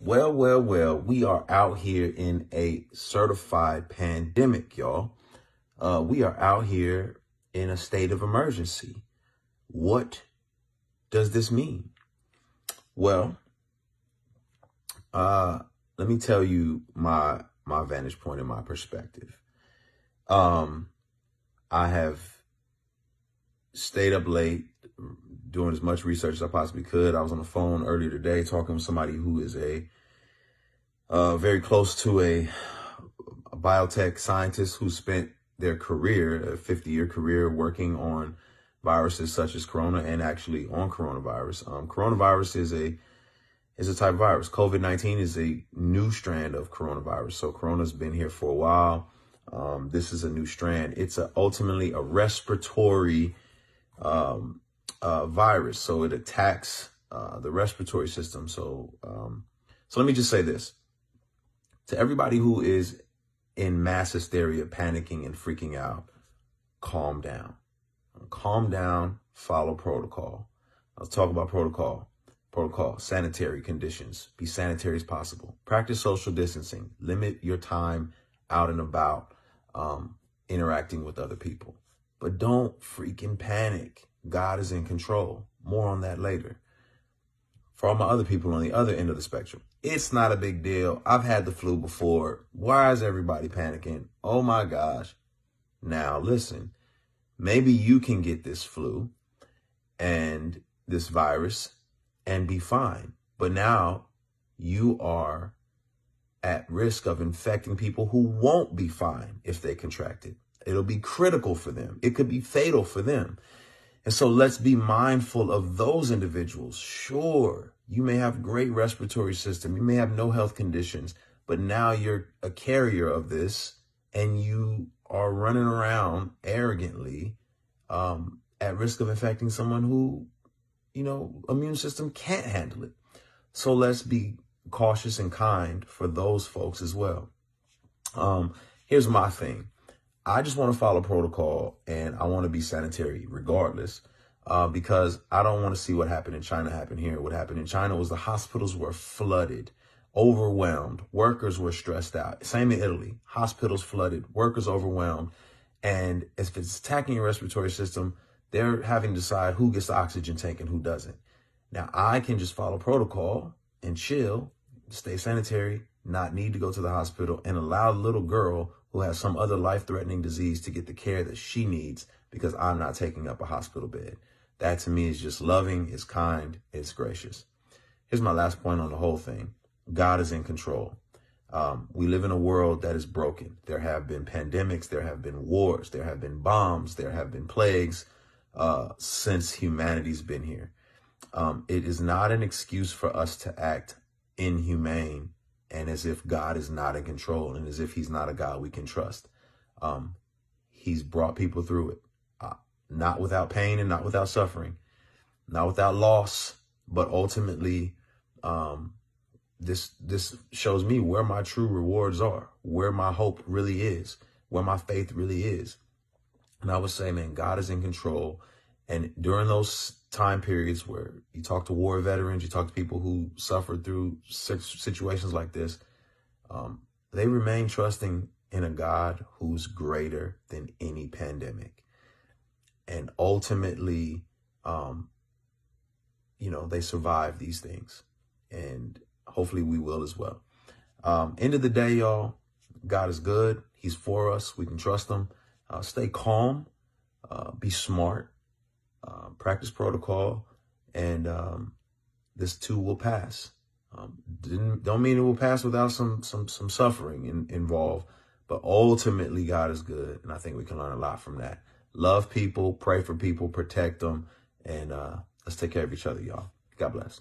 Well, we are out here in a certified pandemic, y'all. We are out here in a state of emergency. What does this mean? Well, let me tell you my vantage point and my perspective. I have stayed up late doing as much research as I possibly could. I was on the phone earlier today talking with somebody who is very close to a biotech scientist who spent their career, a 50-year career, working on viruses such as corona and actually on coronavirus. Coronavirus is a type of virus. COVID-19 is a new strand of coronavirus. So corona's been here for a while. This is a new strand. It's ultimately a respiratory virus. So it attacks the respiratory system. So let me just say this. To everybody who is in mass hysteria, panicking and freaking out, calm down. Calm down, follow protocol. Let's talk about protocol. Sanitary conditions. Be sanitary as possible. Practice social distancing. Limit your time out and about, interacting with other people. But don't freaking panic. God is in control. More on that later. For all my other people on the other end of the spectrum, it's not a big deal. I've had the flu before. Why is everybody panicking? Oh my gosh. Now listen, maybe you can get this flu and this virus and be fine. But now you are at risk of infecting people who won't be fine if they contract it. It'll be critical for them. It could be fatal for them. And so let's be mindful of those individuals. Sure, you may have a great respiratory system. You may have no health conditions, but now you're a carrier of this and you are running around arrogantly at risk of infecting someone who, immune system can't handle it. So let's be cautious and kind for those folks as well. Here's my thing. I just want to follow protocol and I want to be sanitary regardless, because I don't want to see what happened in China happen here. What happened in China was the hospitals were flooded, overwhelmed. Workers were stressed out. Same in Italy. Hospitals flooded, workers overwhelmed. And if it's attacking your respiratory system, they're having to decide who gets the oxygen tank and who doesn't. Now, I can just follow protocol and chill, stay sanitary, not need to go to the hospital, and allow the little girl who has some other life-threatening disease to get the care that she needs because I'm not taking up a hospital bed. That to me is just loving, it's kind, it's gracious. Here's my last point on the whole thing. God is in control. We live in a world that is broken. There have been pandemics, there have been wars, there have been bombs, there have been plagues since humanity's been here. It is not an excuse for us to act inhumane and as if God is not in control and as if he's not a God we can trust. He's brought people through it, not without pain and not without suffering, not without loss, but ultimately, this shows me where my true rewards are, where my hope really is, where my faith really is. And I would say, man, God is in control. And during those time periods where you talk to war veterans, you talk to people who suffered through situations like this, they remain trusting in a God who's greater than any pandemic. And ultimately, they survive these things. And hopefully we will as well. End of the day, y'all, God is good. He's for us. We can trust him. Stay calm, be smart, practice protocol, and this too will pass. Don't mean it will pass without some suffering involved, but ultimately God is good, and I think we can learn a lot from that. Love people, pray for people, protect them, and let's take care of each other, y'all. God bless.